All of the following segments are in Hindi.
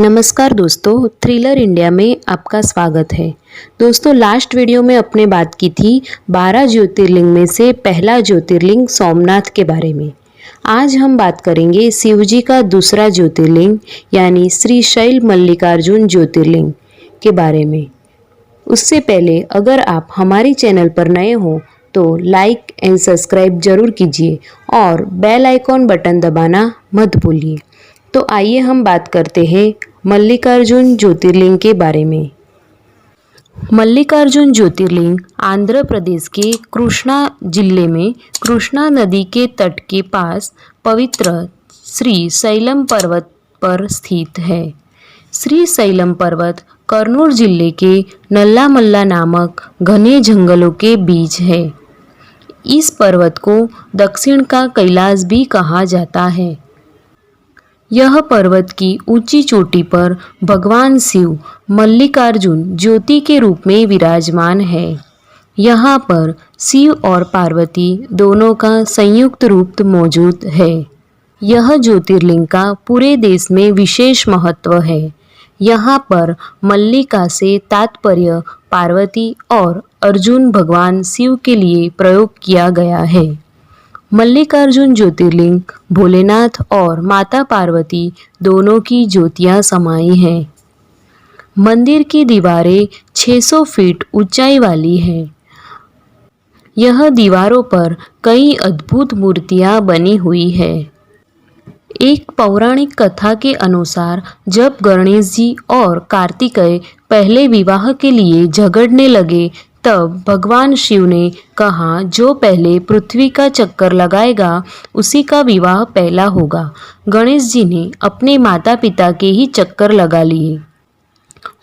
नमस्कार दोस्तों, थ्रिलर इंडिया में आपका स्वागत है। दोस्तों, लास्ट वीडियो में अपने बात की थी 12 ज्योतिर्लिंग में से पहला ज्योतिर्लिंग सोमनाथ के बारे में। आज हम बात करेंगे शिवजी का दूसरा ज्योतिर्लिंग यानी श्री शैल मल्लिकार्जुन ज्योतिर्लिंग के बारे में। उससे पहले अगर आप हमारी चैनल पर नए हो तो लाइक एंड सब्सक्राइब जरूर कीजिए और बेल आइकॉन बटन दबाना मत भूलिए। तो आइए हम बात करते हैं मल्लिकार्जुन ज्योतिर्लिंग के बारे में। मल्लिकार्जुन ज्योतिर्लिंग आंध्र प्रदेश के कृष्णा जिले में कृष्णा नदी के तट के पास पवित्र श्री शैलम पर्वत पर स्थित है। श्री शैलम पर्वत कर्नूल जिले के नल्लामल्ला नामक घने जंगलों के बीच है। इस पर्वत को दक्षिण का कैलाश भी कहा जाता है। यह पर्वत की ऊंची चोटी पर भगवान शिव मल्लिकार्जुन ज्योति के रूप में विराजमान है। यहाँ पर शिव और पार्वती दोनों का संयुक्त रूप मौजूद है। यह ज्योतिर्लिंग का पूरे देश में विशेष महत्व है। यहाँ पर मल्लिका से तात्पर्य पार्वती और अर्जुन भगवान शिव के लिए प्रयोग किया गया है। मल्लिकार्जुन ज्योतिर्लिंग भोलेनाथ और माता पार्वती दोनों की ज्योतियां समाई हैं। मंदिर की दीवारें 600 फीट ऊंचाई वाली हैं। यह दीवारों पर कई अद्भुत मूर्तियां बनी हुई है। एक पौराणिक कथा के अनुसार जब गणेश जी और कार्तिकेय पहले विवाह के लिए झगड़ने लगे तब भगवान शिव ने कहा, जो पहले पृथ्वी का चक्कर लगाएगा उसी का विवाह पहला होगा। गणेश जी ने अपने माता पिता के ही चक्कर लगा लिए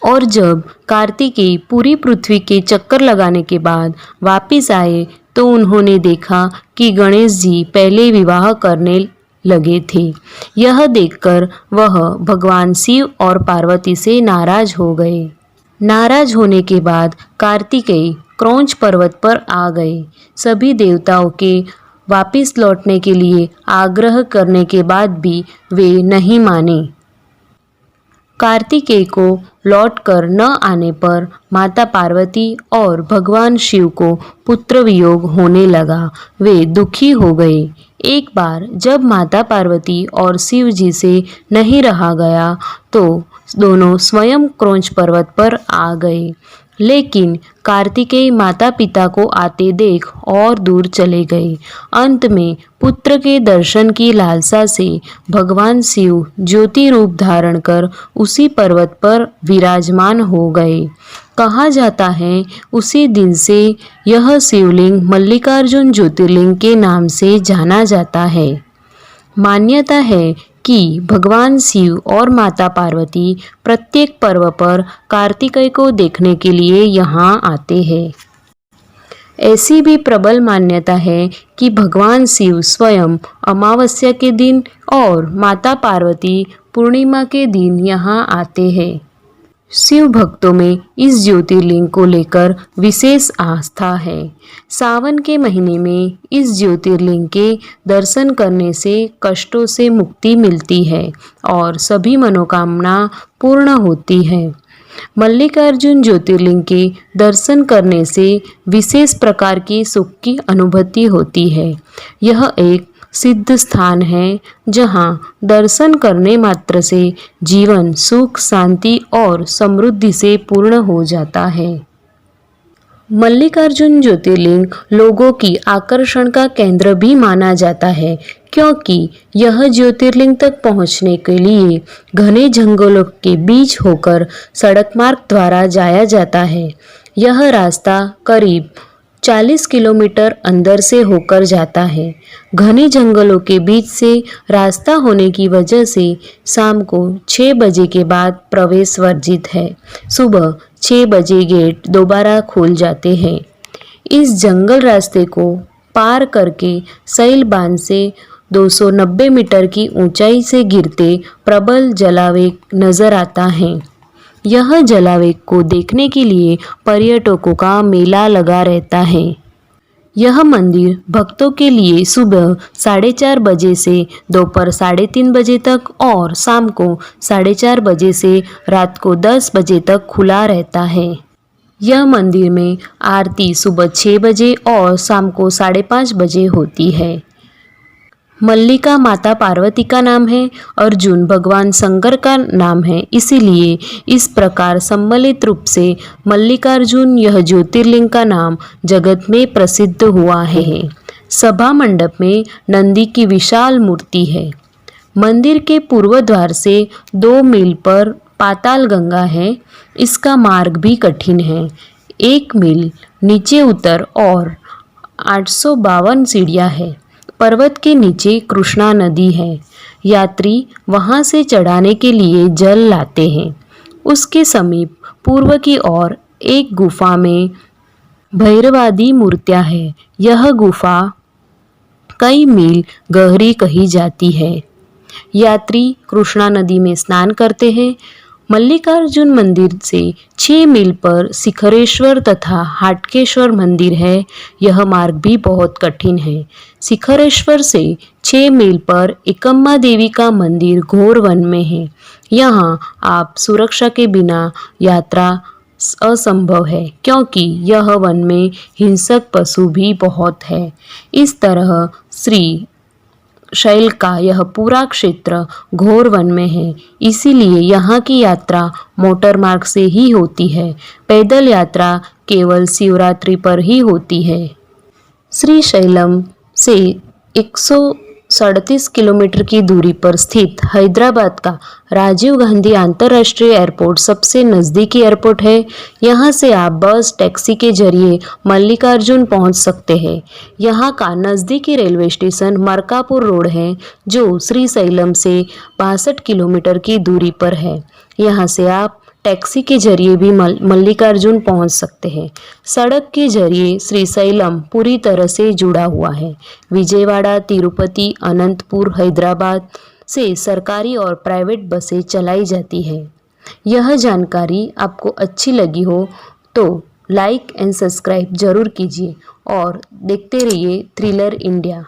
और जब कार्तिकेय पूरी पृथ्वी के चक्कर लगाने के बाद वापिस आए तो उन्होंने देखा कि गणेश जी पहले विवाह करने लगे थे। यह देखकर वह भगवान शिव और पार्वती से नाराज हो गए। नाराज होने के बाद कार्तिकेय क्रौंच पर्वत पर आ गए। सभी देवताओं के वापस लौटने के लिए आग्रह करने के बाद भी वे नहीं माने। कार्तिकेय को लौटकर न आने पर माता पार्वती और भगवान शिव को पुत्र वियोग होने लगा। वे दुखी हो गए। एक बार जब माता पार्वती और शिव जी से नहीं रहा गया तो दोनों स्वयं क्रौंच पर्वत पर आ गए, लेकिन कार्तिकेय माता पिता को आते देख और दूर चले गए। अंत में पुत्र के दर्शन की लालसा से भगवान शिव ज्योति रूप धारण कर उसी पर्वत पर विराजमान हो गए। कहा जाता है उसी दिन से यह शिवलिंग मल्लिकार्जुन ज्योतिर्लिंग के नाम से जाना जाता है। मान्यता है कि भगवान शिव और माता पार्वती प्रत्येक पर्व पर कार्तिकेय को देखने के लिए यहाँ आते हैं। ऐसी भी प्रबल मान्यता है कि भगवान शिव स्वयं अमावस्या के दिन और माता पार्वती पूर्णिमा के दिन यहाँ आते हैं। शिव भक्तों में इस ज्योतिर्लिंग को लेकर विशेष आस्था है। सावन के महीने में इस ज्योतिर्लिंग के दर्शन करने से कष्टों से मुक्ति मिलती है और सभी मनोकामना पूर्ण होती है। मल्लिकार्जुन ज्योतिर्लिंग के दर्शन करने से विशेष प्रकार की सुख की अनुभूति होती है। यह एक सिद्ध स्थान है जहां दर्शन करने मात्र से जीवन सुख शांति और समृद्धि से पूर्ण हो जाता है। मल्लिकार्जुन ज्योतिर्लिंग लोगों की आकर्षण का केंद्र भी माना जाता है, क्योंकि यह ज्योतिर्लिंग तक पहुंचने के लिए घने जंगलों के बीच होकर सड़क मार्ग द्वारा जाया जाता है। यह रास्ता करीब 40 किलोमीटर अंदर से होकर जाता है। घने जंगलों के बीच से रास्ता होने की वजह से शाम को 6 बजे के बाद प्रवेश वर्जित है। सुबह 6 बजे गेट दोबारा खुल जाते हैं। इस जंगल रास्ते को पार करके शैल बांध से 290 मीटर की ऊंचाई से गिरते प्रबल जलावेग नजर आता है। यह जलावेग को देखने के लिए पर्यटकों का मेला लगा रहता है। यह मंदिर भक्तों के लिए सुबह 4:30 बजे से दोपहर 3:30 बजे तक और शाम को 4:30 बजे से रात को 10 बजे तक खुला रहता है। यह मंदिर में आरती सुबह 6 बजे और शाम को 5:30 बजे होती है। मल्लिका माता पार्वती का नाम है, अर्जुन भगवान शंकर का नाम है, इसीलिए इस प्रकार सम्मिलित रूप से मल्लिकार्जुन यह ज्योतिर्लिंग का नाम जगत में प्रसिद्ध हुआ है। सभा मंडप में नंदी की विशाल मूर्ति है। मंदिर के पूर्व द्वार से 2 मील पर पाताल गंगा है। इसका मार्ग भी कठिन है। 1 मील नीचे उतर और 852 सीढ़ियाँ है। पर्वत के नीचे कृष्णा नदी है। यात्री वहां से चढ़ाने के लिए जल लाते हैं। उसके समीप पूर्व की ओर एक गुफा में भैरवादी मूर्तियां हैं। यह गुफा कई मील गहरी कही जाती है। यात्री कृष्णा नदी में स्नान करते हैं। मल्लिकार्जुन मंदिर से 6 मील पर शिखरेश्वर तथा हाटकेश्वर मंदिर है। यह मार्ग भी बहुत कठिन है। शिखरेश्वर से 6 मील पर एकम्मा देवी का मंदिर घोर वन में है। यहाँ आप सुरक्षा के बिना यात्रा असंभव है, क्योंकि यह वन में हिंसक पशु भी बहुत है। इस तरह श्री शैल का यह पूरा क्षेत्र घोर वन में है, इसीलिए यहाँ की यात्रा मोटर मार्ग से ही होती है। पैदल यात्रा केवल शिवरात्रि पर ही होती है। श्री शैलम से 137 किलोमीटर की दूरी पर स्थित हैदराबाद का राजीव गांधी अंतर्राष्ट्रीय एयरपोर्ट सबसे नज़दीकी एयरपोर्ट है। यहाँ से आप बस टैक्सी के जरिए मल्लिकार्जुन पहुँच सकते हैं। यहाँ का नज़दीकी रेलवे स्टेशन मरकापुर रोड है, जो श्रीशैलम से 62 किलोमीटर की दूरी पर है। यहाँ से आप टैक्सी के जरिए भी मल्लिकार्जुन पहुंच सकते हैं। सड़क के जरिए श्रीशैलम पूरी तरह से जुड़ा हुआ है। विजयवाड़ा, तिरुपति, अनंतपुर, हैदराबाद से सरकारी और प्राइवेट बसें चलाई जाती है। यह जानकारी आपको अच्छी लगी हो तो लाइक एंड सब्सक्राइब जरूर कीजिए और देखते रहिए थ्रिलर इंडिया।